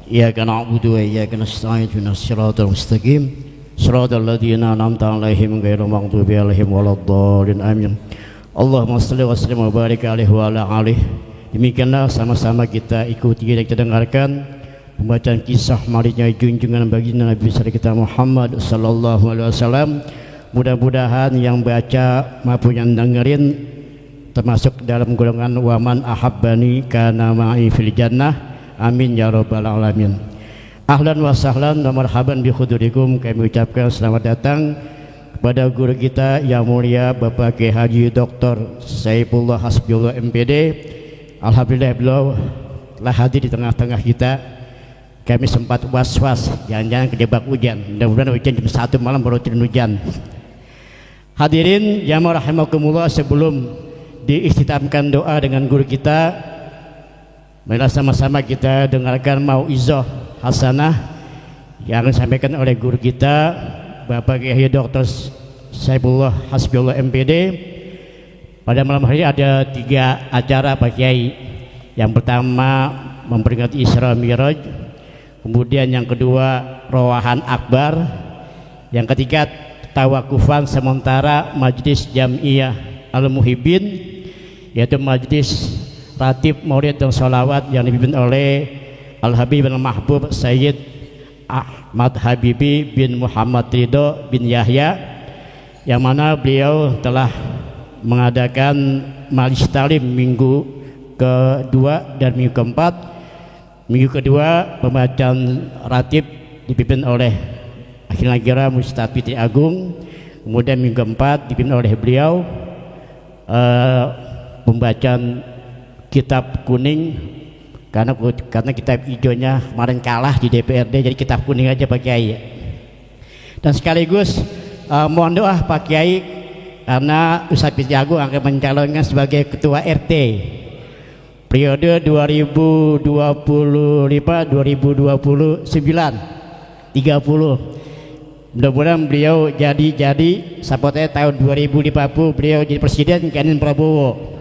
إياك نعبد وإياك نستعين اهدنا الصراط المستقيم صراط الذين أنعمت عليهم غير المغضوب عليهم ولا الضالين آمين. Allahumma shalli wa sallim wa barik alaihi wa ala alihi. Demikianlah sama-sama kita ikuti dan kita dengarkan pembacaan kisah maridnya junjungan baginda Nabi besar kita Muhammad sallallahu alaihi wasallam. Mudah-mudahan yang baca maupun yang dengerin termasuk dalam golongan waman ahabbani kana ma'i fil jannah. Amin ya rabbal alamin. Ahlan wa sahlan wa marhaban bi hudurikum. Kami ucapkan selamat datang kepada guru kita yang mulia Bapak Kiai Haji Dr. Saifullah Hasbiullah MPD. Alhamdulillah beliau telah hadir di tengah-tengah kita. Kami sempat was-was jangan-jangan kejebak hujan. Mudah-mudahan hujan jam 1 malam baru turun hujan. Hadirin jamaah rahimakumullah, sebelum diikhtitamkan doa dengan guru kita, marilah sama-sama kita dengarkan mauizah hasanah yang disampaikan oleh guru kita Bapak Kiai Dr. Saifullah Hasbiullah MPD. Pada malam hari ada 3 acara Pak Kiai. Yang pertama memperingati Isra Miraj, kemudian yang kedua Rawahan Akbar, yang ketiga tawakufan sementara Majlis Jam'iyah Al-Muhibbin, yaitu Majlis Ratib Maulid dan Sholawat yang dipimpin oleh Al-Habib Al-Mahbub Sayyid Ahmad Habibi bin Muhammad Ridho bin Yahya, yang mana beliau telah mengadakan majelis talim minggu kedua dan minggu keempat. Minggu kedua pembacaan ratib dipimpin oleh Akhil Nagira Mustafid Agung, kemudian minggu keempat dipimpin oleh beliau pembacaan kitab kuning. Karena kitab hijaunya kemarin kalah di DPRD, jadi kitab kuning aja Pak Kiai. Dan sekaligus mohon doa Pak Kiai karena Ustaz Agung akan mencalonkan sebagai ketua RT periode 2025-2029 30. Mudah-mudahan beliau jadi sapotnya tahun 2050 beliau jadi presiden kanin Prabowo.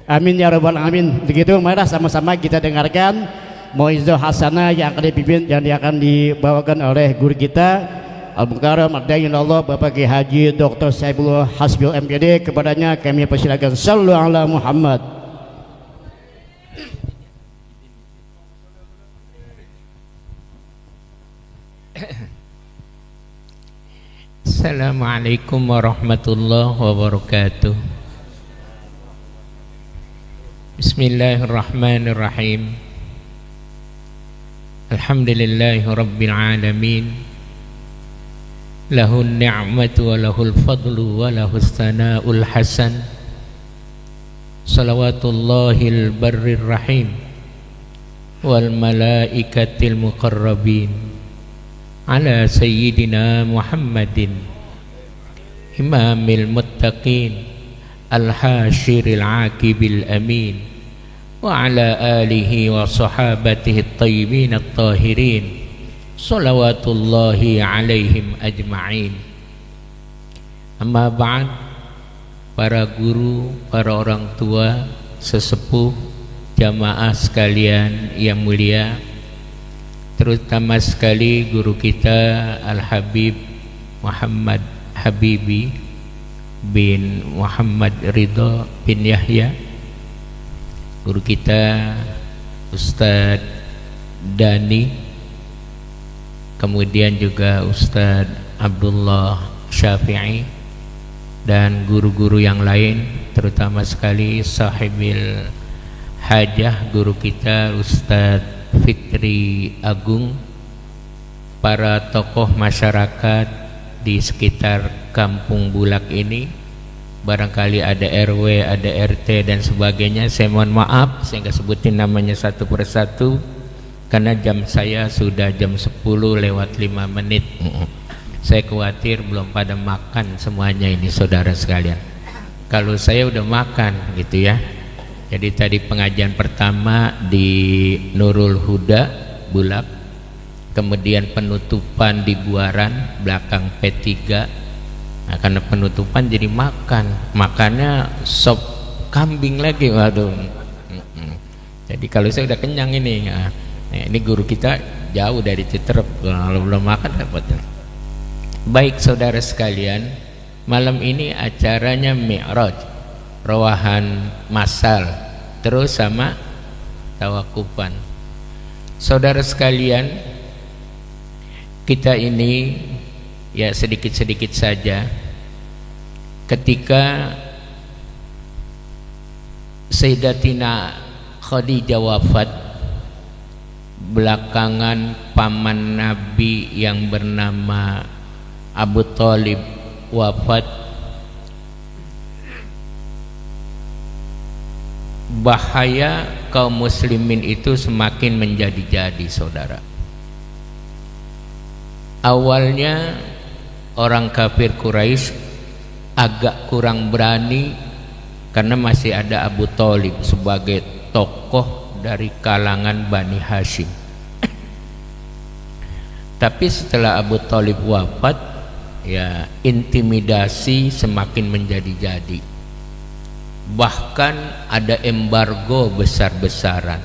Amin ya rabbal alamin. Begitu, marilah sama-sama kita dengarkan mauizah hasanah yang akan dipimpin dan yang akan dibawakan oleh guru kita Al-Mukarram Ad-Dainullah Bapak Kiai Haji Dr. Saifullah Hasbiullah MPD. Kepadanya kami persilakan. Shallu ala Muhammad. Assalamualaikum warahmatullahi wabarakatuh. Bismillahirrahmanirrahim. Alhamdulillahi rabbil alamin. Lahun ni'matu wa lahul fadlu wa lahus sana'ul hasan. Salawatullahil barrir rahim wal malaikatil muqarrabin ala sayyidina Muhammadin imamil muttaqin al-hashiril aqibil amin wa ala alihi wa sahabatihi at-tayyibin at-tahirin salawatullahi alaihim ajma'in. Amma ba'd, para guru, para orang tua, sesepuh, jamaah sekalian yang mulia, terutama sekali guru kita Al-Habib Muhammad Habibi bin Muhammad Ridho bin Yahya, guru kita Ustadz Dani, kemudian juga Ustadz Abdullah Syafi'i, dan guru-guru yang lain, terutama sekali sahibil hajah guru kita Ustadz Fikri Agung, para tokoh masyarakat di sekitar Kampung Bulak ini, barangkali ada RW, ada RT dan sebagainya. Saya mohon maaf saya nggak sebutin namanya satu persatu karena jam saya sudah jam 10 lewat 5 menit. Saya khawatir belum pada makan semuanya ini saudara sekalian. Kalau saya udah makan gitu ya. Jadi tadi pengajian pertama di Nurul Huda Bulak, kemudian penutupan di Buaran belakang P3. Nah, karena penutupan jadi makannya sop kambing lagi, waduh. Jadi kalau saya udah kenyang ini, Ini guru kita jauh dari Citerep, kalau belum makan dapat. Baik saudara sekalian, malam ini acaranya Mi'raj, rawahan masal, terus sama tawakufan. Saudara sekalian, kita ini ya sedikit-sedikit saja ketika Sayyidatina Khadijah wafat, belakangan paman Nabi yang bernama Abu Thalib wafat, bahaya kaum muslimin itu semakin menjadi-jadi saudara. Awalnya orang kafir Quraisy agak kurang berani karena masih ada Abu Thalib sebagai tokoh dari kalangan Bani Hashim. Tapi setelah Abu Thalib wafat, ya intimidasi semakin menjadi-jadi. Bahkan ada embargo besar-besaran.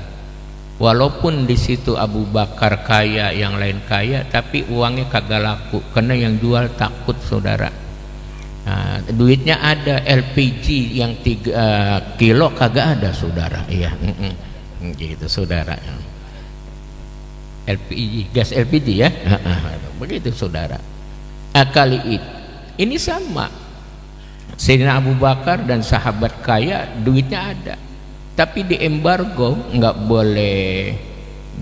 Walaupun di situ Abu Bakar kaya, yang lain kaya, tapi uangnya kagak laku karena yang jual takut saudara. Nah, duitnya ada, LPG yang 3 kilo kagak ada saudara. Iya, gitu saudara. LPG, gas LPG ya, begitu saudara. Kali ini sama. Sayyidina Abu Bakar dan sahabat kaya duitnya ada, tapi di embargo nggak boleh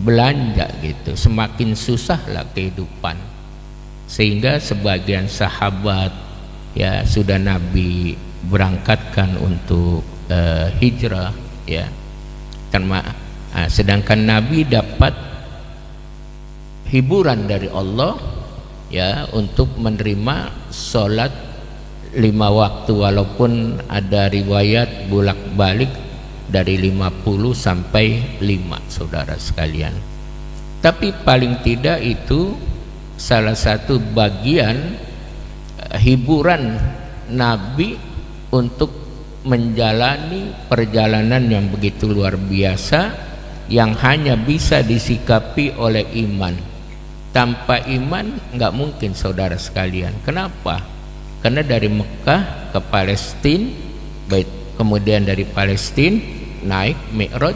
belanja gitu. Semakin susah lah kehidupan, sehingga sebagian sahabat ya sudah Nabi berangkatkan untuk hijrah ya. Sedangkan Nabi dapat hiburan dari Allah ya untuk menerima sholat 5 waktu, walaupun ada riwayat bolak-balik dari 50 sampai 5 saudara sekalian. Tapi paling tidak itu salah satu bagian hiburan Nabi untuk menjalani perjalanan yang begitu luar biasa, yang hanya bisa disikapi oleh iman. Tanpa iman nggak mungkin saudara sekalian. Kenapa? Karena dari Mekah ke Palestina, kemudian dari Palestina naik Mi'raj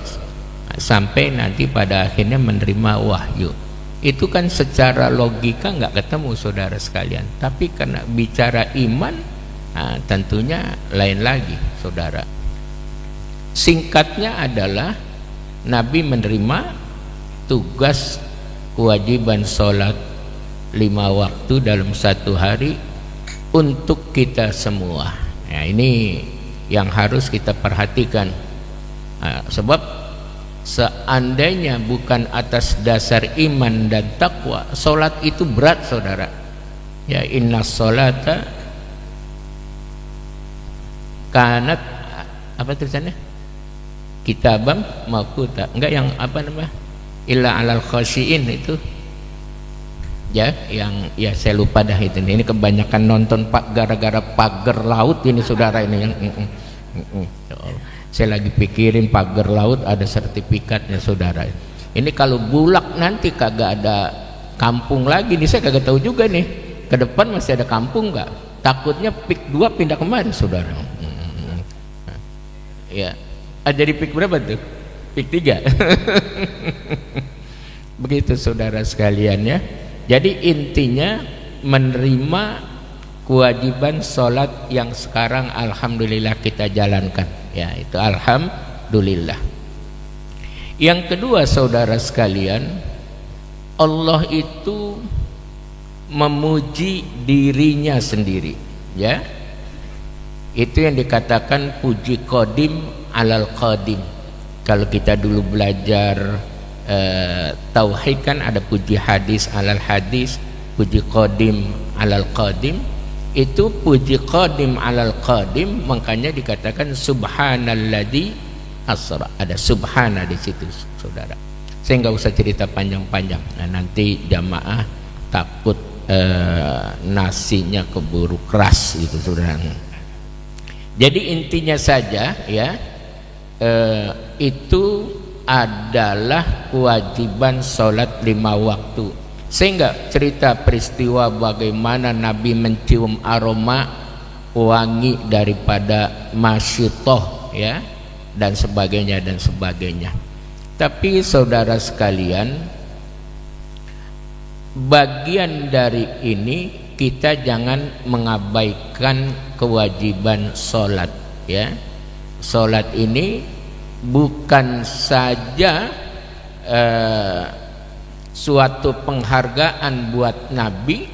sampai nanti pada akhirnya menerima wahyu. Itu kan secara logika nggak ketemu saudara sekalian. Tapi karena bicara iman, tentunya lain lagi saudara. Singkatnya adalah Nabi menerima tugas kewajiban sholat 5 waktu dalam 1 hari untuk kita semua. Nah, ini yang harus kita perhatikan. Sebab seandainya bukan atas dasar iman dan takwa, sholat itu berat saudara. Ya, inna sholata kanat, apa tulisannya? Kitabam mawquta. Enggak, yang apa namanya? Illa alal khasyiin itu. Ya, yang ya saya lupa dah itu. Ini kebanyakan nonton Pak gara-gara pagar laut ini saudara ini yang saya lagi pikirin pagar laut ada sertifikatnya saudara. Ini kalau bulak nanti kagak ada kampung lagi nih, saya kagak tahu juga nih ke depan masih ada kampung nggak. Takutnya PIK 2 pindah kemana saudara. Ya, jadi PIK berapa tuh? PIK 3. Begitu saudara sekalian ya. Jadi intinya menerima kewajiban sholat yang sekarang alhamdulillah kita jalankan ya, itu alhamdulillah. Yang kedua saudara sekalian, Allah itu memuji dirinya sendiri ya. Itu yang dikatakan puji qadim alal qadim. Kalau kita dulu belajar tauhid kan ada puji hadis alal hadis, puji qadim alal qadim. Itu puji qadim alal qadim, makanya dikatakan subhanalladzi asra. Ada subhana di situ saudara. Saya nggak usah cerita panjang-panjang. Nah, nanti jamaah takut nasinya keburu keras itu saudara. Jadi intinya saja ya, itu adalah kewajiban sholat 5 waktu. Sehingga cerita peristiwa bagaimana Nabi mencium aroma wangi daripada masyitoh, ya, dan sebagainya dan sebagainya. Tapi saudara sekalian, bagian dari ini kita jangan mengabaikan kewajiban sholat, ya. Sholat ini bukan saja suatu penghargaan buat Nabi,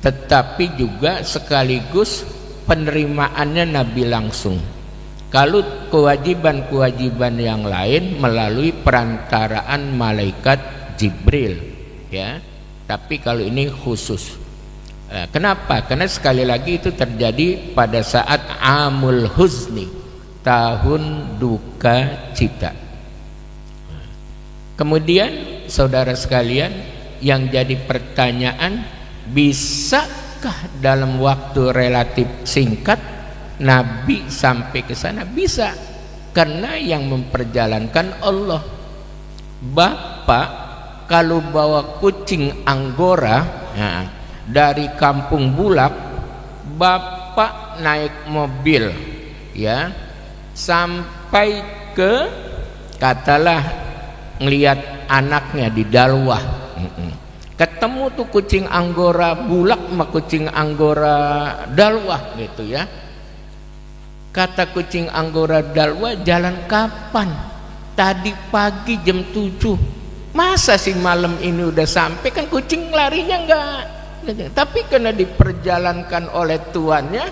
tetapi juga sekaligus penerimaannya Nabi langsung. Kalau kewajiban-kewajiban yang lain melalui perantaraan malaikat Jibril, ya. Tapi kalau ini khusus. Kenapa? Karena sekali lagi itu terjadi pada saat Amul Huzni, tahun duka cita. Kemudian saudara sekalian, yang jadi pertanyaan, bisakah dalam waktu relatif singkat Nabi sampai ke sana? Bisa, karena yang memperjalankan Allah. Bapak kalau bawa kucing Anggora, nah, dari Kampung Bulak, bapak naik mobil, ya, sampai ke, katalah ngelihat anaknya di Dalwah, ketemu tuh kucing Anggora Bulak sama kucing Anggora Dalwah gitu, ya. Kata kucing Anggora Dalwah, jalan kapan? Tadi pagi jam 7. Masa sih malam ini udah sampai? Kan kucing larinya enggak. Tapi karena diperjalankan oleh tuannya,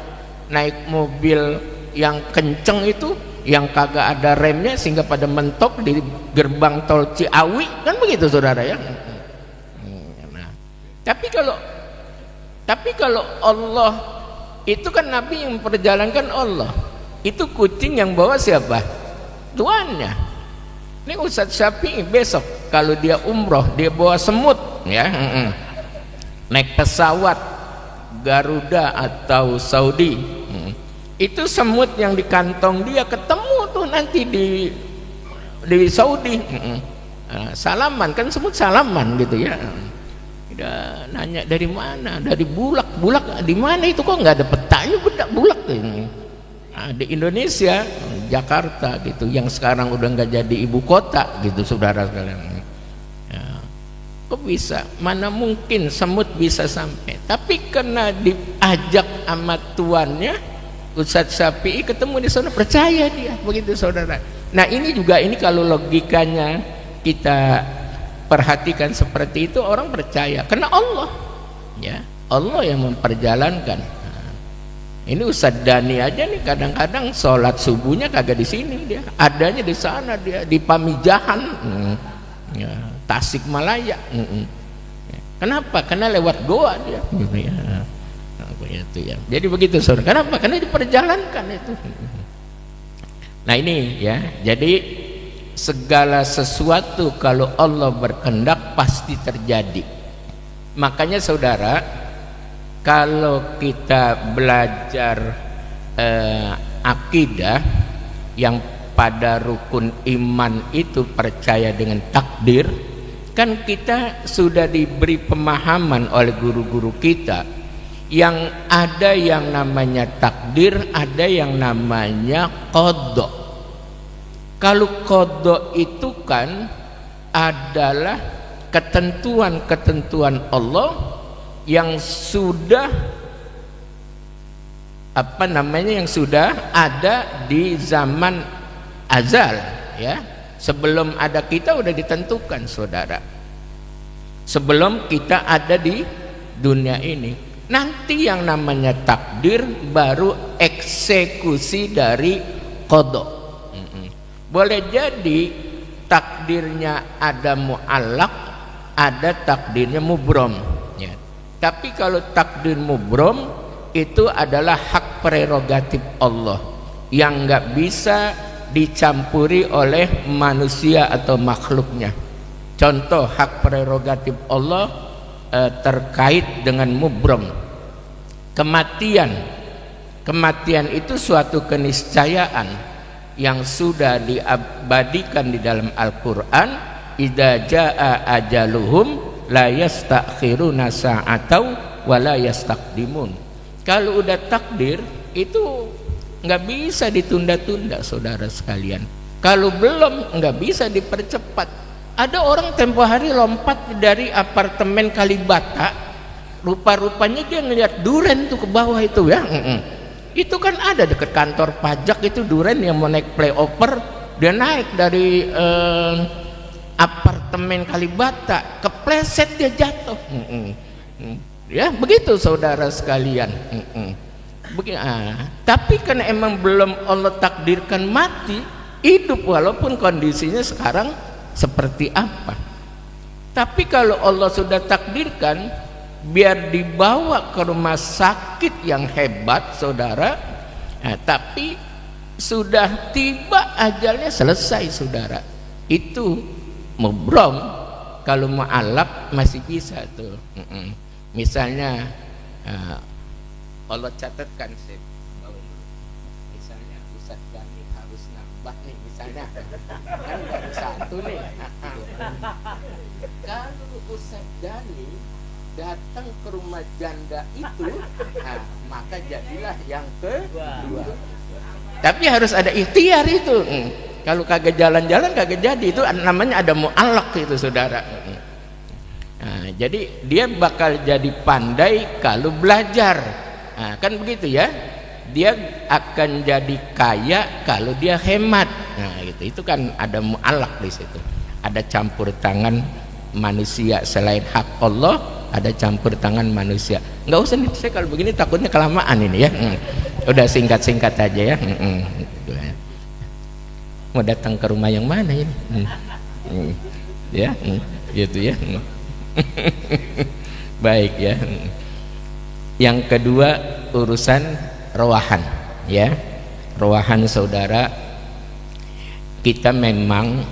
naik mobil yang kenceng itu, yang kagak ada remnya, sehingga pada mentok di gerbang tol Ciawi, kan begitu saudara, ya. Nah, tapi kalau Allah itu kan Nabi yang memperjalankan Allah, itu kucing yang bawa siapa? Tuannya. Ini Ustadz Syafi'i besok kalau dia umroh, dia bawa semut, ya, naik pesawat Garuda atau Saudi, itu semut yang di kantong dia ketemu tuh nanti di Saudi. Salaman, kan semut salaman gitu, ya. Udah nanya dari mana? Dari Bulak. Bulak di mana itu, kok nggak ada petanya Bulak ini? Nah, di Indonesia, Jakarta gitu, yang sekarang udah nggak jadi ibu kota gitu, saudara sekalian. Ya, kok bisa? Mana mungkin semut bisa sampai? Tapi karena diajak sama tuannya, Ustadz Syafi'i ketemu di sana, percaya dia, begitu saudara. Nah ini juga, ini kalau logikanya kita perhatikan seperti itu, orang percaya karena Allah, ya, Allah yang memperjalankan. Nah, ini Ustadz Dani aja nih kadang-kadang sholat subuhnya kagak di sini, dia adanya di sana, dia di Pamijahan, ya, Tasikmalaya. Kenapa? Karena lewat goa dia, ya. Itu, ya. Jadi begitu saudara. Kenapa? Karena diperjalankan itu. Nah ini, ya, jadi segala sesuatu kalau Allah berkehendak pasti terjadi. Makanya saudara, kalau kita belajar akidah yang pada rukun iman itu percaya dengan takdir, kan kita sudah diberi pemahaman oleh guru-guru kita yang ada yang namanya takdir, ada yang namanya qadha. Kalau qadha itu kan adalah ketentuan-ketentuan Allah yang sudah yang sudah ada di zaman azal, ya. Sebelum ada kita udah ditentukan, saudara. Sebelum kita ada di dunia ini. Nanti yang namanya takdir baru eksekusi dari qadha. Boleh jadi takdirnya ada mu'allaq, ada takdirnya mubrom, ya. Tapi kalau takdir mubrom itu adalah hak prerogatif Allah yang nggak bisa dicampuri oleh manusia atau makhluknya. Contoh hak prerogatif Allah terkait dengan mubrom, kematian. Kematian itu suatu keniscayaan yang sudah diabadikan di dalam Al-Quran, idza jaa ajaluhum la yastakhiruna sa'atau wa la yastaqdimun. Kalau udah takdir itu nggak bisa ditunda-tunda, saudara sekalian. Kalau belum, nggak bisa dipercepat. Ada orang tempo hari lompat dari apartemen Kalibata, rupa-rupanya dia ngelihat duren tuh ke bawah itu ya. Itu kan ada dekat kantor pajak itu duren yang mau naik flyover, dia naik dari apartemen Kalibata, kepleset dia jatuh. Ya begitu saudara sekalian. Tapi karena emang belum Allah takdirkan mati, hidup walaupun kondisinya sekarang seperti apa. Tapi kalau Allah sudah takdirkan biar dibawa ke rumah sakit yang hebat, saudara, tapi sudah tiba ajalnya, selesai, saudara. Itu mubrom. Kalau mu'alaq masih bisa tuh. Misalnya Allah catatkan sih, misalnya Ustaz Gani harus nambah nih, misalnya kan baru satu nih. Kalau Ustaz Gani datang ke rumah janda itu, maka jadilah yang kedua. Tapi harus ada ikhtiar itu. Kalau kagak jalan-jalan kagak jadi, itu namanya ada mu'alaq itu, saudara. Jadi dia bakal jadi pandai kalau belajar. Kan begitu ya. Dia akan jadi kaya kalau dia hemat. Gitu. Itu kan ada mu'alaq di situ. Ada campur tangan manusia selain hak Allah, ada campur tangan manusia. Nggak usah nih, saya kalau begini takutnya kelamaan ini ya. Udah singkat-singkat aja ya. Mau datang ke rumah yang mana ini? Ya, gitu ya. Baik ya. Yang kedua urusan rowahan ya. Rowahan, saudara, kita memang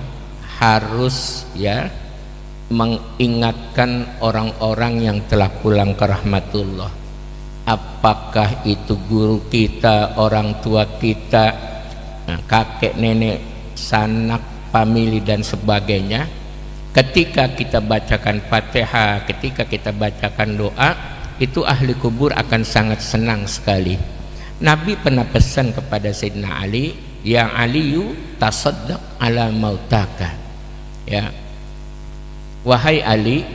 harus ya mengingatkan orang-orang yang telah pulang ke rahmatullah. Apakah itu guru kita, orang tua kita, kakek nenek, sanak, famili dan sebagainya. Ketika kita bacakan Fatihah, ketika kita bacakan doa, itu ahli kubur akan sangat senang sekali. Nabi pernah pesan kepada Sayyidina Ali, ya Aliyu tasaddaq ala mautaka. Ya, wahai Ali,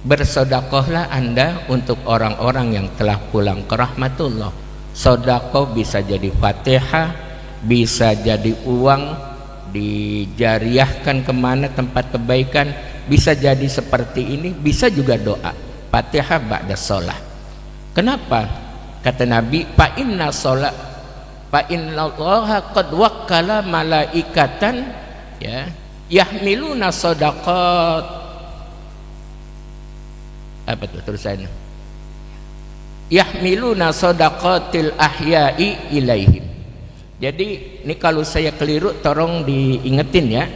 bersedekahlah Anda untuk orang-orang yang telah pulang ke rahmatullah. Sedekah bisa jadi Fatihah, bisa jadi uang dijariahkan kemana tempat kebaikan, bisa jadi seperti ini, bisa juga doa Fatihah ba'da sholat. Kenapa? Kata Nabi, fa inna sholat, fa inna allaha qad wakkala malaikatan ya yahmiluna sadaqat. Apa tuh terusannya? Yahmiluna sadaqatil ahya'i ilaihim. Jadi ini kalau saya keliru tolong diingetin ya.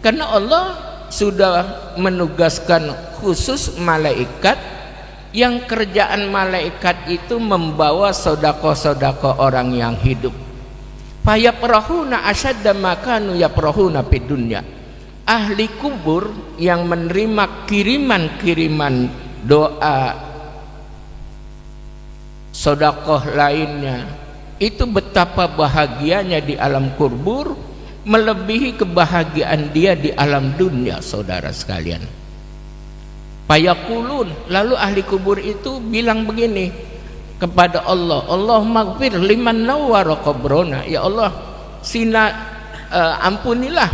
Karena Allah sudah menugaskan khusus malaikat yang kerjaan malaikat itu membawa sedekah-sedekah orang yang hidup. Fayaprahuna asyadda ma kanu yaprahuna fid dunya. Ahli kubur yang menerima kiriman-kiriman doa sedekah lainnya, itu betapa bahagianya di alam kubur melebihi kebahagiaan dia di alam dunia, saudara sekalian. Fayaqulun, lalu ahli kubur itu bilang begini kepada Allah, Allahumma gfir liman nawwara qabrona, ya Allah ampunilah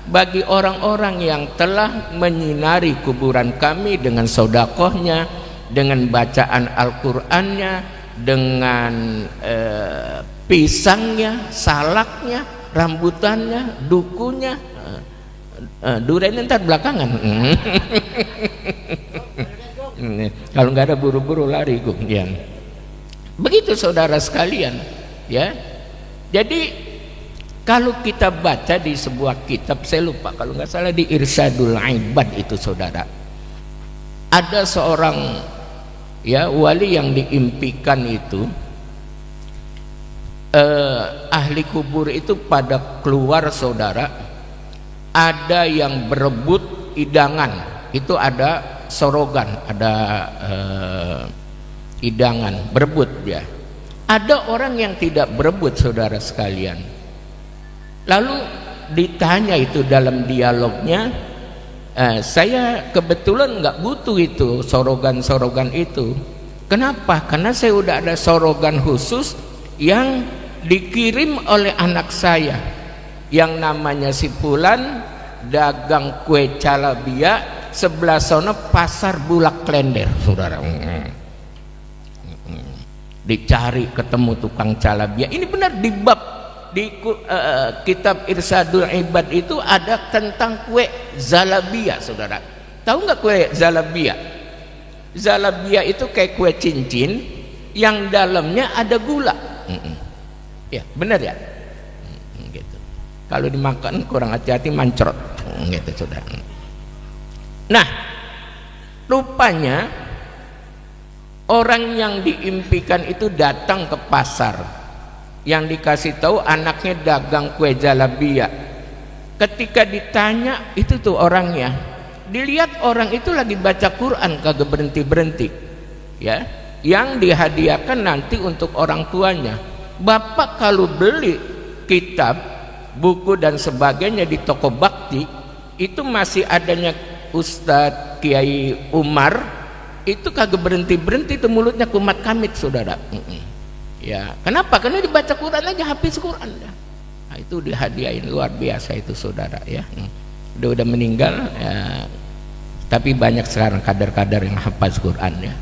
bagi orang-orang yang telah menyinari kuburan kami dengan sedekahnya, dengan bacaan Al-Qur'annya, dengan pisangnya, salaknya, rambutannya, dukunya, duriannya ntar belakangan. Kalau nggak ada buru-buru lari ya. Begitu saudara sekalian ya. Jadi kalau kita baca di sebuah kitab, saya lupa kalau nggak salah di Irsyadul Ibad itu, saudara, ada seorang ya wali yang diimpikan itu ahli kubur itu pada keluar saudara, ada yang berebut hidangan, itu ada sorogan, ada hidangan, berebut dia. Ada orang yang tidak berebut saudara sekalian. Lalu ditanya itu dalam dialognya, saya kebetulan nggak butuh itu sorogan-sorogan itu. Kenapa? Karena saya udah ada sorogan khusus yang dikirim oleh anak saya yang namanya si Fulan, dagang kue calabia, sebelah sana pasar Bulak Klender saudara. Dicari ketemu tukang calabia. Ini benar di bab di kitab Irsadul Ibad itu ada tentang kue zalabia saudara. Tahu nggak kue zalabia? Zalabia itu kayak kue cincin yang dalamnya ada gula. Ya benar ya. Gitu. Kalau dimakan kurang hati-hati mancrot. Gitu saudara. Nah, rupanya orang yang diimpikan itu datang ke pasar, yang dikasih tahu anaknya dagang kue jalabia. Ketika ditanya itu tuh orangnya, dilihat orang itu lagi baca Quran kagak berhenti-berhenti, ya, yang dihadiahkan nanti untuk orang tuanya. Bapak kalau beli kitab, buku dan sebagainya di toko bakti, itu masih adanya Ustadz Kiai Umar, itu kagak berhenti-berhenti tuh mulutnya kumat kamit saudara. Ya, kenapa? Karena dibaca Quran aja, hafiz Quran. Nah, itu dihadiahin, luar biasa itu saudara ya. Udah meninggal ya, tapi banyak sekarang kader-kader yang hafaz Quran ya.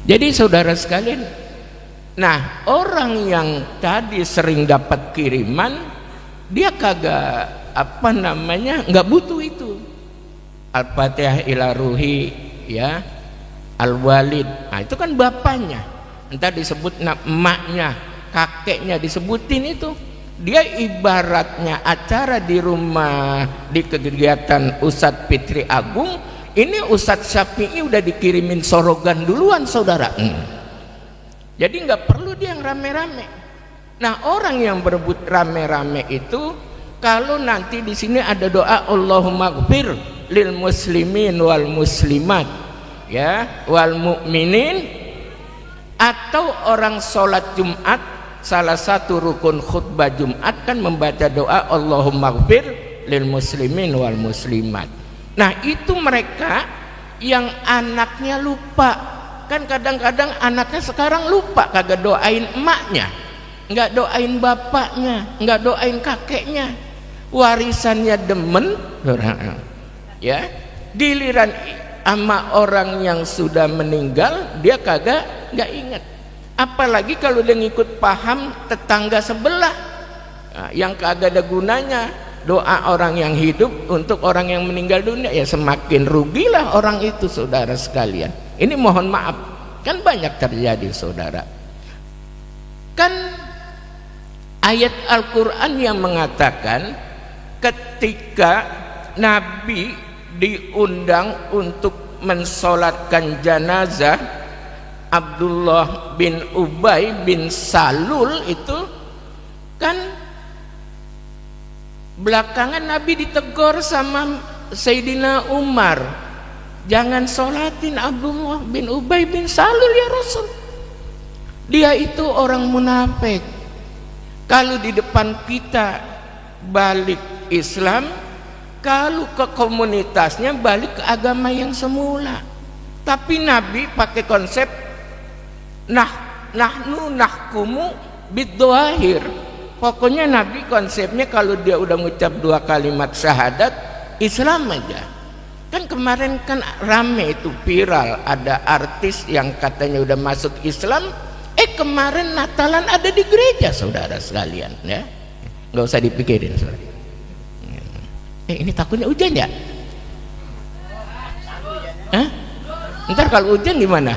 Jadi saudara sekalian, nah orang yang tadi sering dapat kiriman, dia kagak apa namanya, nggak butuh itu. Al-Fatihah ila ruhi, ya, al-walid, nah itu kan bapaknya, entah disebut emaknya, kakeknya disebutin itu. Dia ibaratnya acara di rumah, di kegiatan Ustadz Fitri Agung, ini Ustadz Syafi'i udah dikirimin sorogan duluan saudara. Jadi nggak perlu dia yang rame-rame. Nah orang yang berebut rame-rame itu, kalau nanti di sini ada doa Allahumma gfir lil muslimin wal muslimat, ya, wal mu'minin, atau orang sholat Jumat, salah satu rukun khutbah Jumat kan membaca doa Allahumma gfir lil muslimin wal muslimat. Nah itu mereka yang anaknya lupa, kan kadang-kadang anaknya sekarang lupa, kagak doain emaknya, nggak doain bapaknya, nggak doain kakeknya, warisannya demen, ya, giliran sama orang yang sudah meninggal dia kagak, nggak ingat. Apalagi kalau dia ngikut paham tetangga sebelah, nah, yang kagak ada gunanya doa orang yang hidup untuk orang yang meninggal dunia, ya semakin rugilah orang itu saudara sekalian. Ini mohon maaf, kan banyak terjadi saudara. Kan ayat Al-Quran yang mengatakan ketika Nabi diundang untuk mensolatkan jenazah Abdullah bin Ubay bin Salul itu, kan belakangan Nabi ditegur sama Sayyidina Umar, jangan solatin Abdullah bin Ubay bin Salul ya Rasul, dia itu orang munafik. Kalau di depan kita balik Islam, kalau ke komunitasnya balik ke agama yang semula. Tapi Nabi pakai konsep nahnu nahkumu bid-dhahir. Pokoknya Nabi konsepnya kalau dia udah ngucap 2 kalimat syahadat, Islam aja. Kan kemarin kan rame itu viral, ada artis yang katanya udah masuk Islam, kemarin Natalan ada di gereja saudara sekalian, ya. Nggak usah dipikirin saudara. Ini takutnya hujan ya? Hah? Ntar kalau hujan gimana?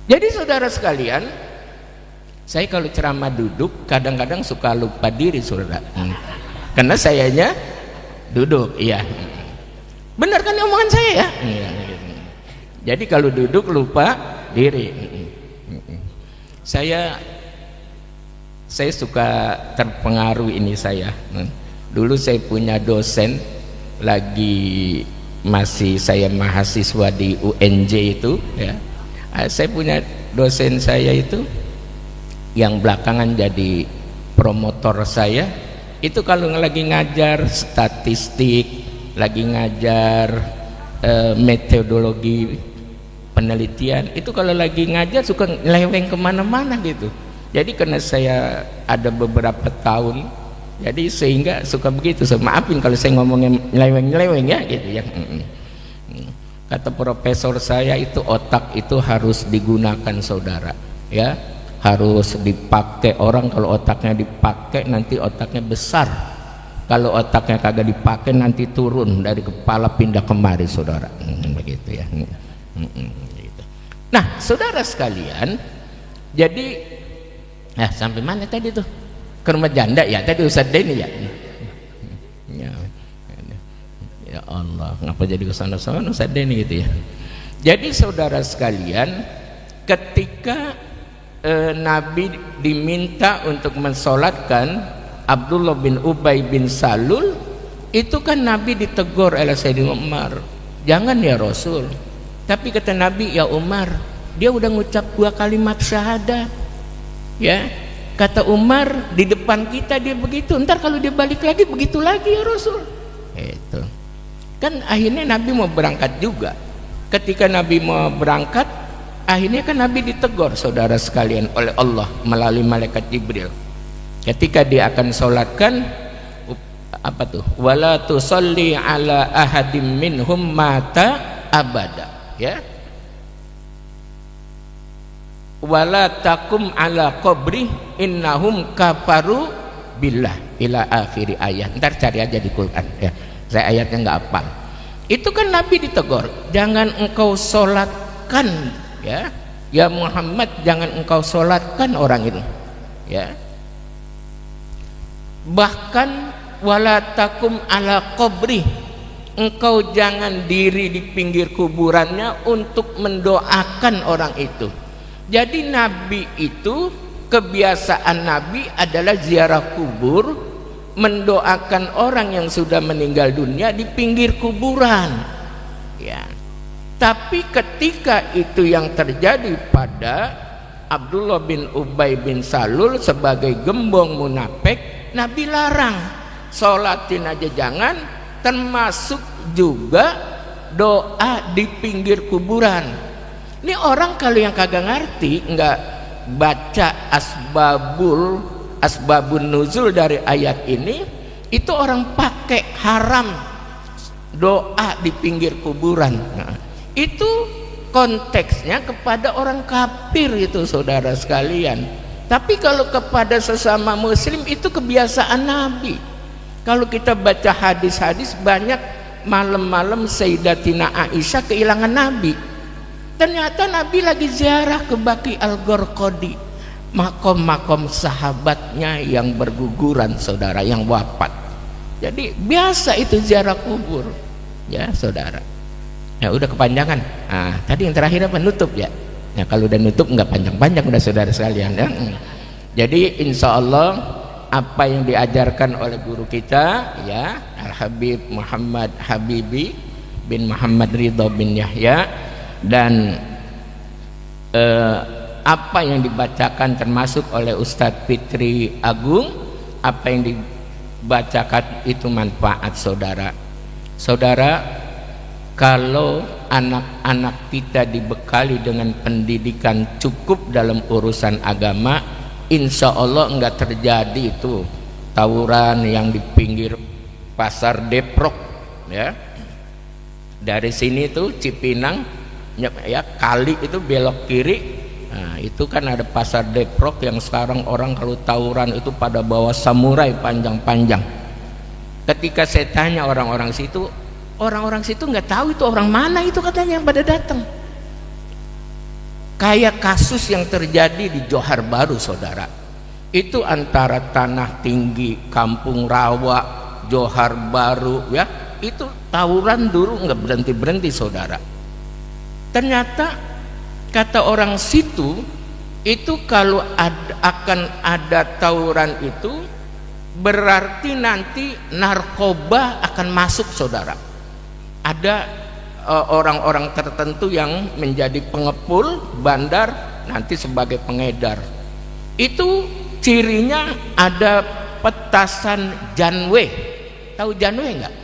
Jadi saudara sekalian, saya kalau ceramah duduk kadang-kadang suka lupa diri saudara, karena sayanya duduk, iya. Benar kan omongan saya ya? Jadi kalau duduk lupa diri. Saya suka terpengaruh ini saya. Dulu saya punya dosen, lagi masih saya mahasiswa di UNJ itu ya. Saya punya dosen saya itu yang belakangan jadi promotor saya. Itu kalau lagi ngajar statistik, lagi ngajar metodologi penelitian, itu kalau lagi ngajar suka ngeleweng kemana-mana gitu. Jadi karena saya ada beberapa tahun, jadi sehingga suka begitu. So, maafin kalau saya ngomongnya nyeleweng-nyeleweng ya gitu ya. Kata profesor saya itu otak itu harus digunakan saudara ya, harus dipakai. Orang kalau otaknya dipakai nanti otaknya besar, kalau otaknya kagak dipakai nanti turun dari kepala pindah kemari saudara. Begitu ya. Nah saudara sekalian, jadi sampai mana tadi tuh? Ke rumah janda ya tadi Ustadz Denny ya. Ya Allah, ngapa jadi kesana-sana Ustadz Denny gitu ya. Jadi saudara sekalian, ketika Nabi diminta untuk mensolatkan Abdullah bin Ubay bin Salul, itu kan Nabi ditegur oleh Sayyidina Umar, jangan ya Rasul. Tapi kata Nabi, ya Umar, dia udah ngucap 2 kalimat syahadat ya. Kata Umar, di depan kita dia begitu, ntar kalau dia balik lagi begitu lagi ya Rasul. Itu kan akhirnya Nabi mau berangkat juga. Ketika Nabi mau berangkat, akhirnya kan Nabi ditegur saudara sekalian oleh Allah melalui malaikat Jibril. Ketika dia akan sholatkan, apa tuh? Wala tusalli ala ahadim minhum mata abada ya. Wala takum ala qabri innahum kafaru billah ila akhiri ayat. Ntar cari aja di Quran ya, saya ayatnya nggak hafal. Itu kan Nabi ditegur, jangan engkau sholatkan ya Muhammad, jangan engkau sholatkan orang itu ya. Bahkan wala takum ala qabri, engkau jangan diri di pinggir kuburannya untuk mendoakan orang itu. Jadi Nabi itu, kebiasaan Nabi adalah ziarah kubur, mendoakan orang yang sudah meninggal dunia di pinggir kuburan ya. Tapi ketika itu yang terjadi pada Abdullah bin Ubay bin Salul sebagai gembong munafik, Nabi larang, sholatin aja jangan, termasuk juga doa di pinggir kuburan. Ini orang kalau yang kagak ngerti, nggak baca asbabun nuzul dari ayat ini, itu orang pakai haram doa di pinggir kuburan. Nah, itu konteksnya kepada orang kafir itu saudara sekalian. Tapi kalau kepada sesama muslim itu kebiasaan Nabi. Kalau kita baca hadis-hadis, banyak malam-malam Sayyidatina Aisyah kehilangan Nabi. Ternyata Nabi lagi ziarah ke Baqi Al-Gharqadi, makom-makom sahabatnya yang berguguran saudara, yang wafat. Jadi biasa itu ziarah kubur ya saudara. Ya udah kepanjangan. Tadi yang terakhir apa? Nutup ya. Ya kalau udah nutup nggak panjang-panjang udah saudara sekalian ya. Jadi insya Allah apa yang diajarkan oleh guru kita ya Al-Habib Muhammad Habibi bin Muhammad Ridho bin Yahya, dan apa yang dibacakan termasuk oleh Ustadz Fitri Agung, apa yang dibacakan itu manfaat saudara. Saudara, kalau anak-anak kita dibekali dengan pendidikan cukup dalam urusan agama, insya Allah enggak terjadi itu tawuran yang di pinggir pasar Deprok ya. Dari sini tuh Cipinang ya, kali itu belok kiri. Nah, itu kan ada pasar Deprok yang sekarang orang kalau tawuran itu pada bawa samurai panjang-panjang. Ketika saya tanya orang-orang situ nggak tahu itu orang mana itu katanya yang pada datang. Kayak kasus yang terjadi di Johar Baru saudara. Itu antara Tanah Tinggi, Kampung Rawa, Johar Baru ya. Itu tawuran dulu nggak berhenti-berhenti saudara. Ternyata kata orang situ itu kalau akan ada tawuran itu berarti nanti narkoba akan masuk, saudara. Ada orang-orang tertentu yang menjadi pengepul bandar, nanti sebagai pengedar. Itu cirinya ada petasan Janwe. Tahu Janwe enggak?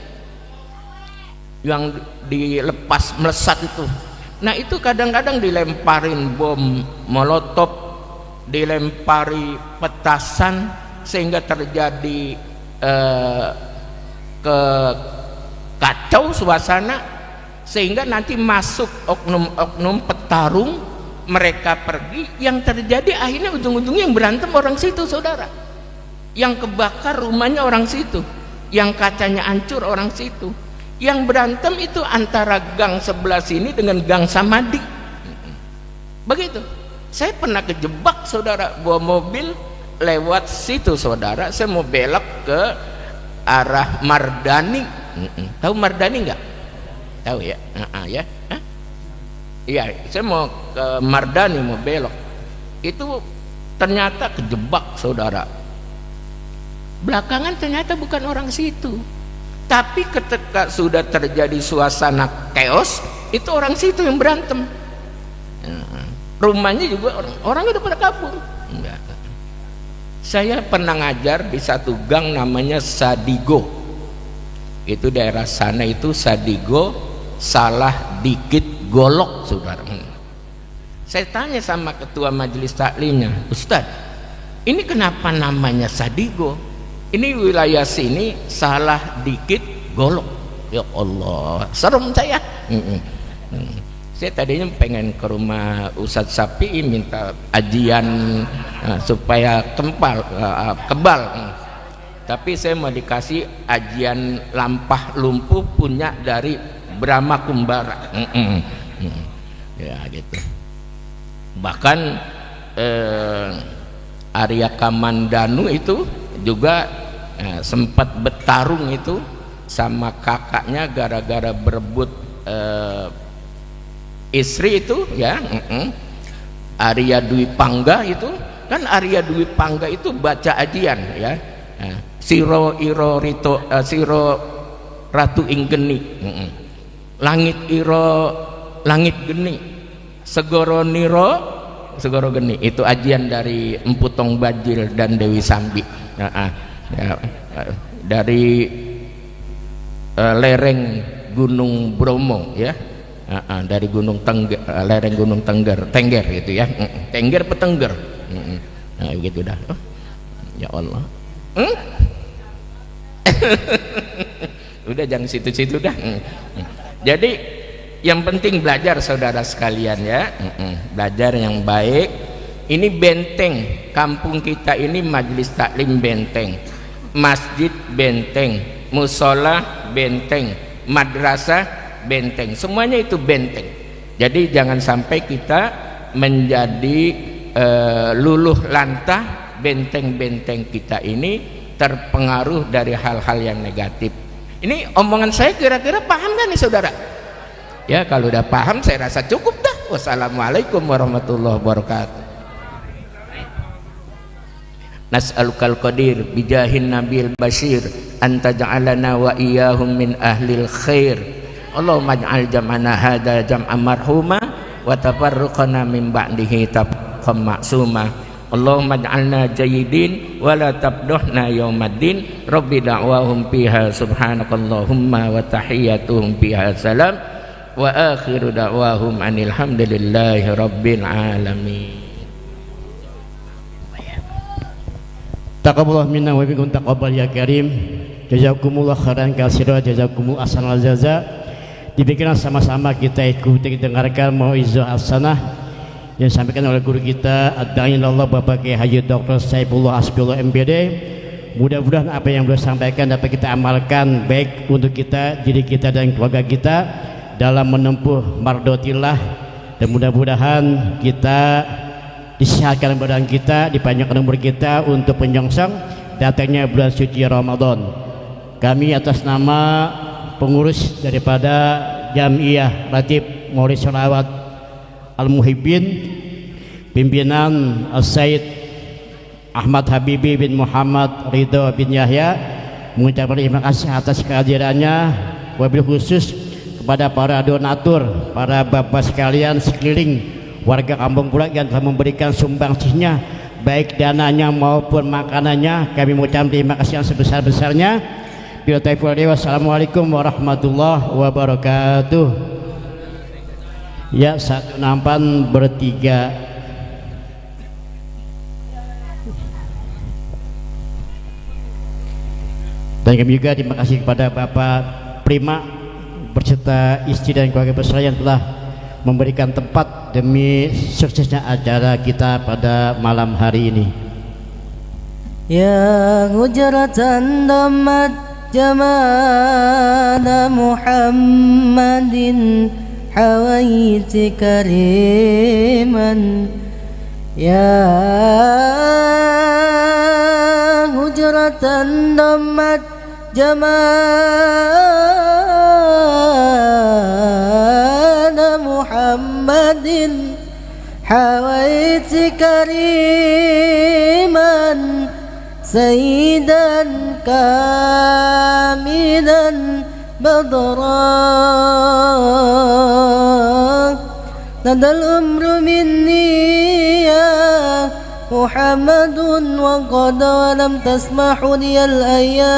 Yang dilepas melesat itu. Nah itu kadang-kadang dilemparin bom molotov, dilempari petasan, sehingga terjadi kacau suasana, sehingga nanti masuk oknum-oknum petarung, mereka pergi, yang terjadi akhirnya ujung-ujungnya yang berantem orang situ, saudara. Yang kebakar rumahnya orang situ, yang kacanya hancur orang situ. Yang berantem itu antara gang sebelah sini dengan gang Samadi. Begitu. Saya pernah kejebak, saudara, bawa mobil lewat situ, saudara. Saya mau belok ke arah Mardani. Tahu Mardani enggak? Tahu ya? Ya. Iya, saya mau ke Mardani, mau belok. Itu ternyata kejebak, saudara. Belakangan ternyata bukan orang situ. Tapi ketika sudah terjadi suasana chaos, itu orang situ yang berantem. Rumahnya juga orang udah pada kabur. Enggak. Saya pernah ngajar di satu gang namanya Sadigo. Itu daerah sana itu Sadigo, salah dikit golok, saudara. Saya tanya sama ketua majelis taklimnya, Ustadz, ini kenapa namanya Sadigo? Ini wilayah sini salah dikit golok. Ya Allah, serem saya. Saya tadinya pengen ke rumah Ustadz Sapi minta ajian supaya kebal. Tapi saya mau dikasih ajian lampah lumpuh punya dari Brahma Kumbara. Ya gitu. Bahkan Arya Kamandanu itu juga sempat bertarung itu sama kakaknya gara-gara berebut istri itu ya. Arya Dwi Pangga itu kan, Arya Dwi Pangga itu baca ajian ya. Siro iro rito siro ratu inggeni, langit iro langit geni, segoro niro segoro geni. Itu ajian dari Empu Tong Bajil dan Dewi Sambi. Dari lereng Gunung Bromo ya. Dari Gunung Tengger, lereng Gunung Tengger gitu ya. Tengger petengger. Nah begitu dah. Oh, ya Allah. Udah jangan situ-situ dah. Jadi yang penting belajar, saudara sekalian ya. Belajar yang baik. Ini benteng kampung kita ini, majelis taklim benteng, masjid benteng, musola benteng, madrasah benteng, semuanya itu benteng. Jadi jangan sampai kita menjadi luluh lantah. Benteng-benteng kita ini terpengaruh dari hal-hal yang negatif. Ini omongan saya kira-kira paham kan nih, saudara? Ya kalau udah paham saya rasa cukup dah. Wassalamualaikum warahmatullahi wabarakatuh. Nas'alukal qadir bijahin nabil bashir anta ja'alana wa iyahum min ahlil khair. Allahumma ja'al jam'ana hadha jam'an marhuma wa tafarruqana min ba'dihi tabqam ma'suma. Allahumma ja'alna jayyidin wa la tabduhna yawmaddin. Rabbi da'wahum fiha subhanakallahumma wa tahiyyatuhum fiha salam wa akhiru da'wahum anil hamdulillahi rabbil alamin. Taqabbalallahu minna wa minkum taqabbal ya karim. Jazakumullah khairan katsira, jazakumullah ahsanal jaza. Dibikinlah sama-sama kita ikuti dengarkan mauizah hasanah yang disampaikan oleh guru kita Ad-Da'i Allah Bapak Kiai Haji Dr. Saifullah Hasbullah MPD. Mudah-mudahan apa yang beliau sampaikan dapat kita amalkan baik untuk kita, diri kita dan keluarga kita dalam menempuh mardotillah, dan mudah-mudahan kita disehatkan badan kita, dipanjangkan umur kita untuk menyongsong datangnya bulan suci Ramadan. Kami atas nama pengurus daripada Jamiah Ratib Maulid Sholawat Al-Muhibbin, pimpinan As-Said Ahmad Habibi bin Muhammad Ridho bin Yahya mengucapkan terima kasih atas kehadirannya, wabil khusus kepada para donatur, para bapak sekalian sekeliling warga Kampung Pulau yang telah memberikan sumbangsihnya baik dananya maupun makanannya. Kami mengucapkan terima kasih yang sebesar-besarnya. Wassalamualaikum warahmatullahi wabarakatuh. Ya, satu nampan bertiga. Dan kami juga terima kasih kepada Bapak Prima berserta istri dan keluarga besar yang telah memberikan tempat demi suksesnya acara kita pada malam hari ini. Ya hujratan dammat jamala Muhammadin hawaiti kariman, ya hujratan dammat jamala Muhammadin hawaiti kariman, sayyidan kamilan badra, nadal umru minni ya Muhammadun wa qad lam tasmahu li al-ayyam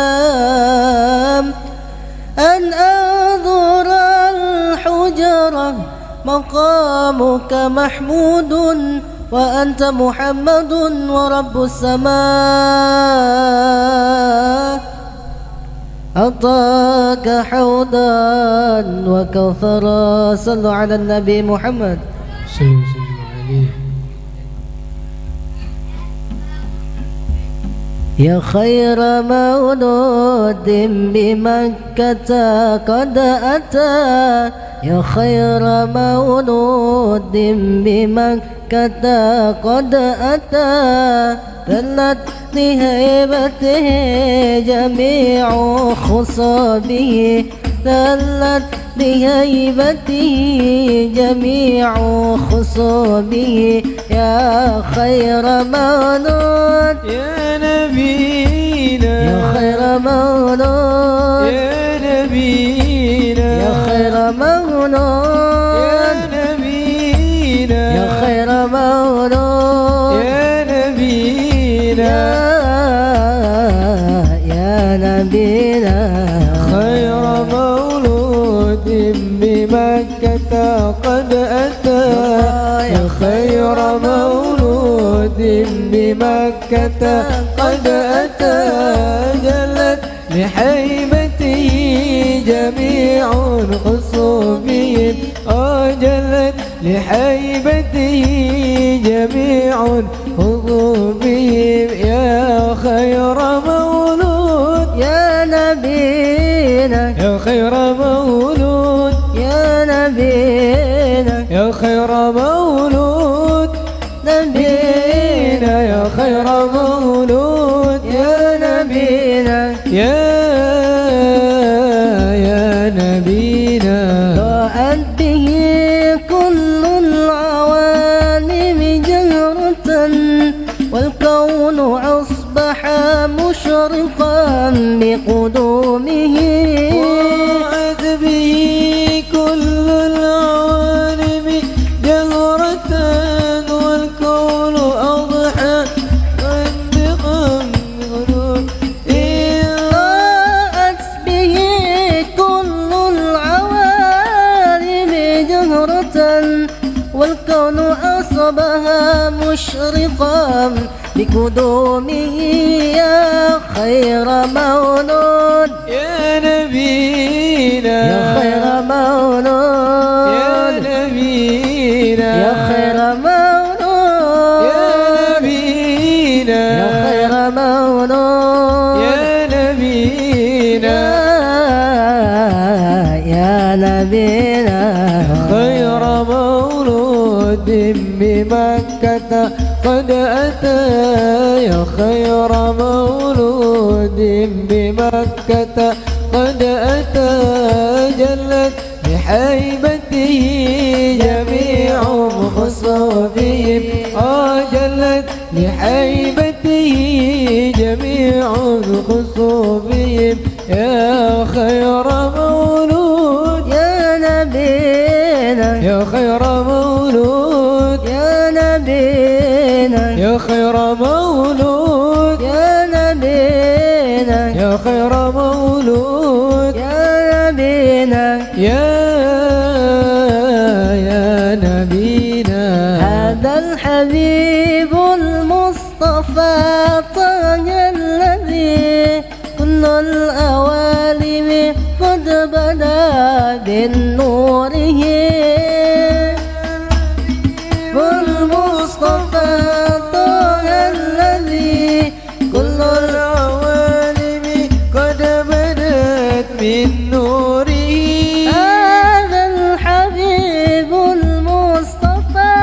an anzura al-hujra, maqamuka mahmudun wa anta Muhammadun wa rabbus samaa, ataka hawdan wa kawthara. Sallu ala nabi Muhammad. Sallallahu alaihi. Ya khaira mauludin bi Makkah qad ata, ya khaira mauludin bi Makkah qad ata, dallat li haibatihi jami'u khusabihi, dallat li haibatihi jami'u khusabihi, ya khaira maulud Ya nabina, ya khaira maulud, ya nabina, ya khaira maulud, ya nabina, ya khaira maulud, ya nabina, ya nabina. خير مولود بمكة قد أتى، يا خير مولود بمكة قد أتى، جلت لحيبته جميع خصوبهم، جلت لحيبته جميع خصوبهم، يا خير مولود يا نبينا، يا خير مولود، يا نبينا، يا خير مولود نبينا، يا خير مولود، يا نبينا، يا نبينا، ضاءت به كل العوالم جهرة، والكون أصبح مشرقا بقدومه، ضاءت به كل العوالم جهرة، والكون أضحى مصدقا بقدومه، ضاءت به كل العوالم جهرة، والكون أصبح مشرقا بقدومه، يا خير مولود يا نبينا، يا خير مولود يا نبينا، يا خير مولود يا نبينا، يا خير مولود يا نبينا، يا نبينا، خير مولود بمكة قد أتى، يا خير مولود بمكة قد أتى، جلت بحيبته جميع خصوبهم جلت لحيبته جميع خصوبهم يا خير مولود يا نبينا يا خير مولود يا نبينا يا خير مولود يا نبينا يا خير مولود يا نبينا يا نبينا هذا الحبيب المصطفى طه الذي كل الأوالم قد بدا بالنوره والمصطفى طه الذي كل العوالم قد بدت من نوره هذا الحبيب المصطفى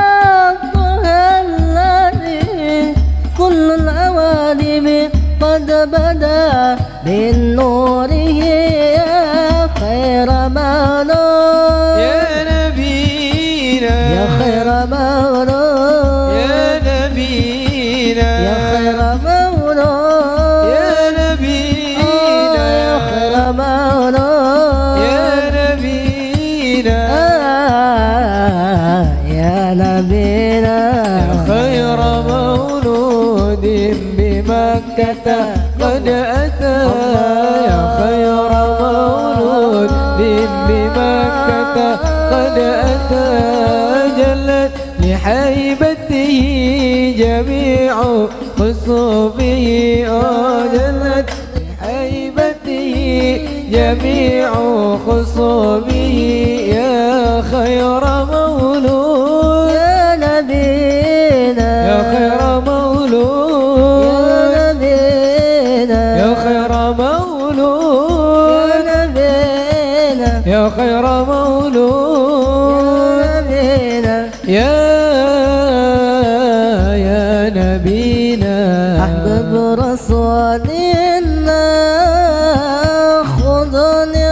طه الذي كل العوالم قد بدا من نوره يا خير مولود يا نبينا يا خير مولود يا نبينا يا خير مولود يا نبينا يا خير مولود يا نبينا يا نبينا يا خير مولود بمكة قد أتى يا خير مولود بمكة قد أتى جلت لحيبته جميع خصوبه جلت لحيبته جميع خصوبه يا خير مولود يا نبينا يا خير مولود يا نبينا يا خير مولود يا نبينا يا خير مولود يا نبينا يا نبينا أحبب رسول الله خذني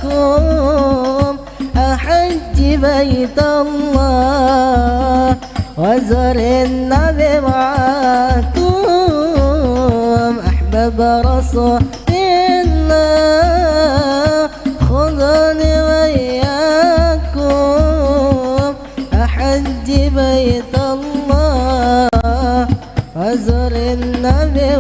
وإياكم أحج بيت الله وزر النبي معكم أحبب رسول الله خذني وإياكم أحج بيت الله وزر النبي